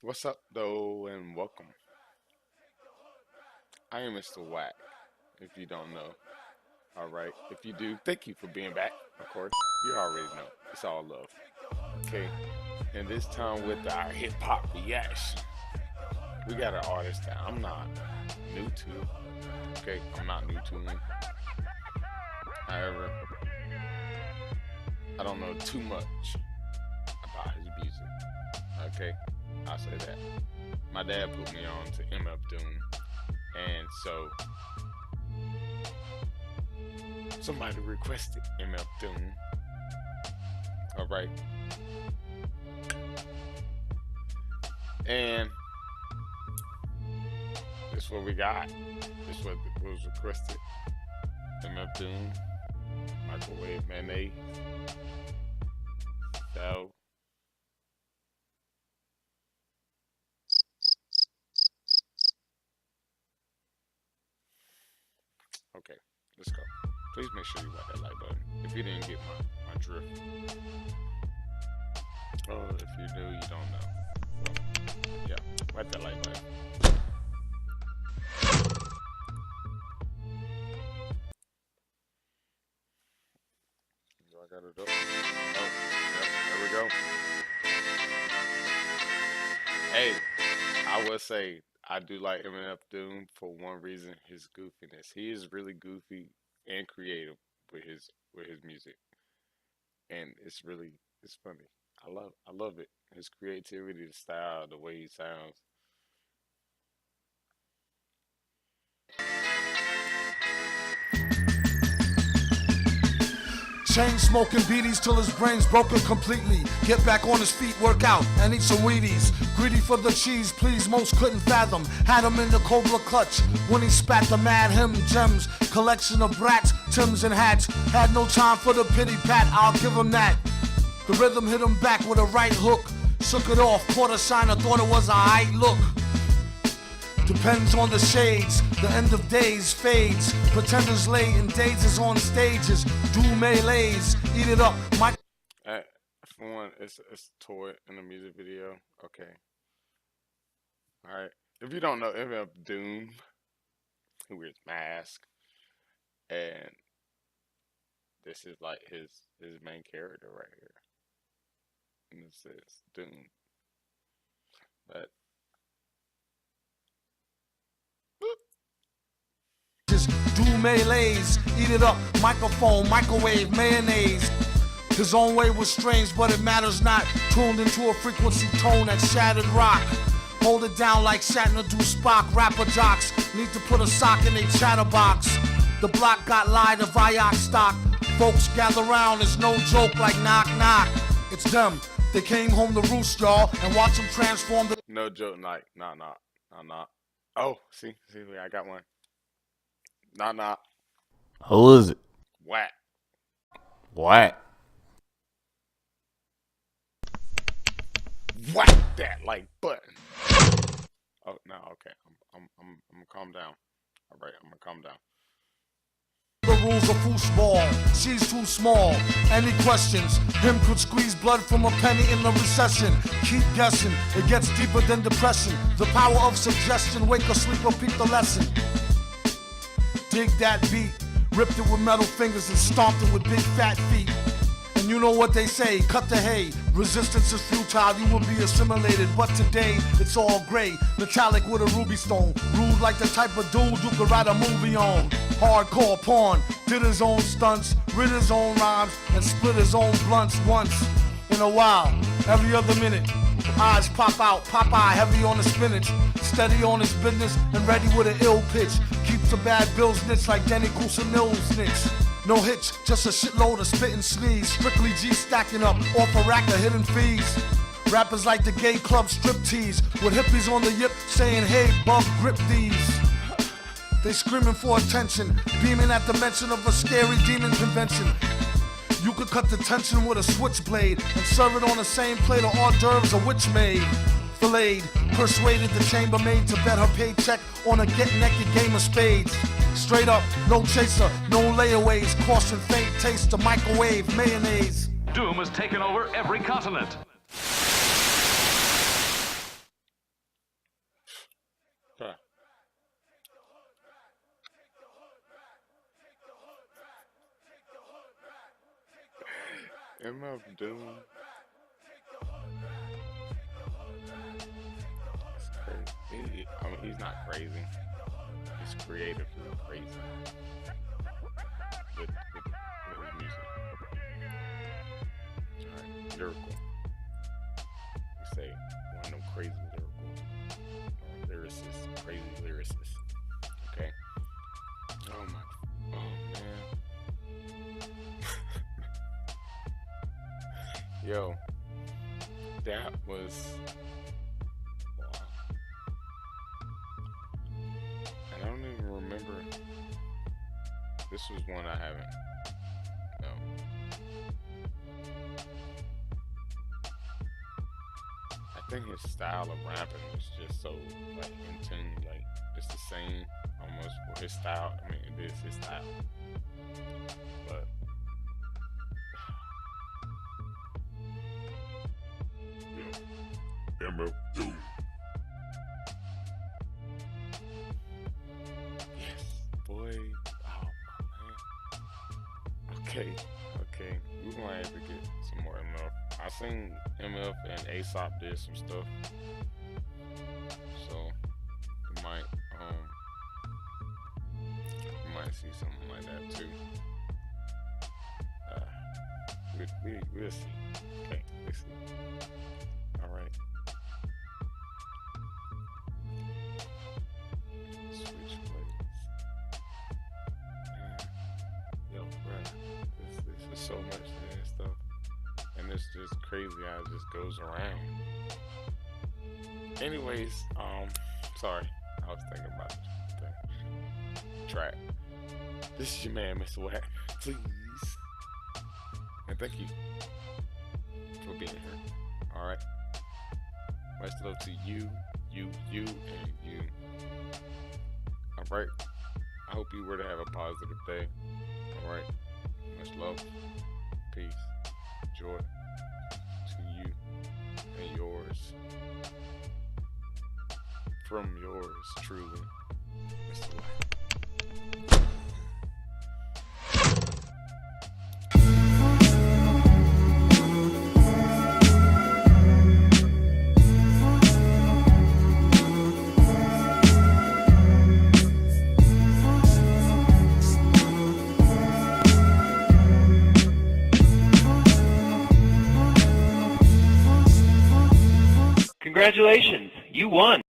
What's up, though, and welcome. I am Mr. Wack, if you don't know. Alright, if you do, thank you for being back, of course. You already know. It's all love. Okay, and this time with our hip hop reaction. We got an artist that I'm not new to. Okay, I'm not new to him. However, I don't know too much about his music. Okay, I'll say that. My dad put me on to MF Doom, and so somebody requested MF Doom. Alright. And this is what we got. This is what was requested. MF Doom, microwave mayonnaise. So okay, let's go. Please make sure you whack that like button if you didn't get my drift. Oh, if you do, you don't know. So, yeah, whack that like button. Do I gotta do? Oh, yep, there we go. Hey, I will say I do like MF Doom for one reason: his goofiness. He is really goofy and creative with his music, and it's funny. I love it. His creativity, the style, the way he sounds. Chain smoking beaties till his brain's broken completely. Get back on his feet, work out, and eat some Wheaties. Greedy for the cheese, please, most couldn't fathom. Had him in the Cobra clutch when he spat the mad him gems. Collection of brats, Tims and hats. Had no time for the pity pat, I'll give him that. The rhythm hit him back with a right hook. Shook it off, caught a sign, I thought it was a aight look. Depends on the shades, the end of days fades. Pretenders lay in days on stages. Do melees, eat it up. For one, it's toy in the music video. Okay. Alright. If you don't know MF Doom, he wears mask. And this is like his main character right here. And it says Doom. But do melees, eat it up. Microphone, microwave, mayonnaise. His own way was strange, but it matters not. Tuned into a frequency tone that shattered rock. Hold it down like Shatner do Spock. Rapper jocks need to put a sock in a chatterbox. The block got lied of WaCK stock. Folks gather round, it's no joke like knock knock. It's them. They came home to roost, y'all, and watch them transform the... no joke, like, nah. Oh, see, I got one. Nah. Who is it? Whack. Whack. Whack that like button. Oh no, okay. I'm gonna calm down. Alright, I'm gonna calm down. The rules of foosball, she's too small. Any questions? Him could squeeze blood from a penny in the recession. Keep guessing, it gets deeper than depression. The power of suggestion, wake or sleep or peep the lesson. Dig that beat, ripped it with metal fingers and stomped it with big fat feet. And you know what they say, cut the hay. Resistance is futile, you will be assimilated. But today, it's all gray, metallic with a ruby stone. Rude like the type of dude you could write a movie on. Hardcore porn, did his own stunts, writ his own rhymes, and split his own blunts once in a while, every other minute. Eyes pop out, Popeye heavy on the spinach. Steady on his business and ready with an ill pitch. Keeps the bad bills snitch like Danny Kusanil snitch. No hitch, just a shitload of spit and sneeze. Strictly G stacking up off a rack of hidden fees. Rappers like the gay club strip tease with hippies on the yip saying, hey, bub, grip these. They screaming for attention, beaming at the mention of a scary demon convention. You could cut the tension with a switchblade and serve it on the same plate of hors d'oeuvres a witch made. Filleted, persuaded the chambermaid to bet her paycheck on a get-naked game of spades. Straight up, no chaser, no layaways, caution faint taste of microwave mayonnaise. Doom has taken over every continent. MF Doom. It's crazy. I mean, he's not crazy. He's creatively crazy with his music. Alright, lyrical. We say one of them crazy lyricists, crazy lyricists. Okay. Oh man. Yo, that was wow. And I don't even remember. This was one I haven't. No. I think his style of rapping is just so like in tune, like it's the same almost for his style. I mean, it is his style, but MF Doom. Yes, boy. Oh man. Okay. We might have to get some more MF. I seen MF and ASAP did some stuff, so we might see something like that too. We'll see. Okay, we'll see. All right. Switch plays. Man. Yo, bruh. This is so much stuff. And it's just crazy how it just goes around. Anyways, sorry. I was thinking about the track. This is your man, Mr. WaCK. Please. And thank you for being here. Alright. Much love to you, and you. Alright. I hope you were to have a positive day. Alright. Much love. Peace. Joy to you and yours. From yours truly, Mr. WaCK. Congratulations, you won.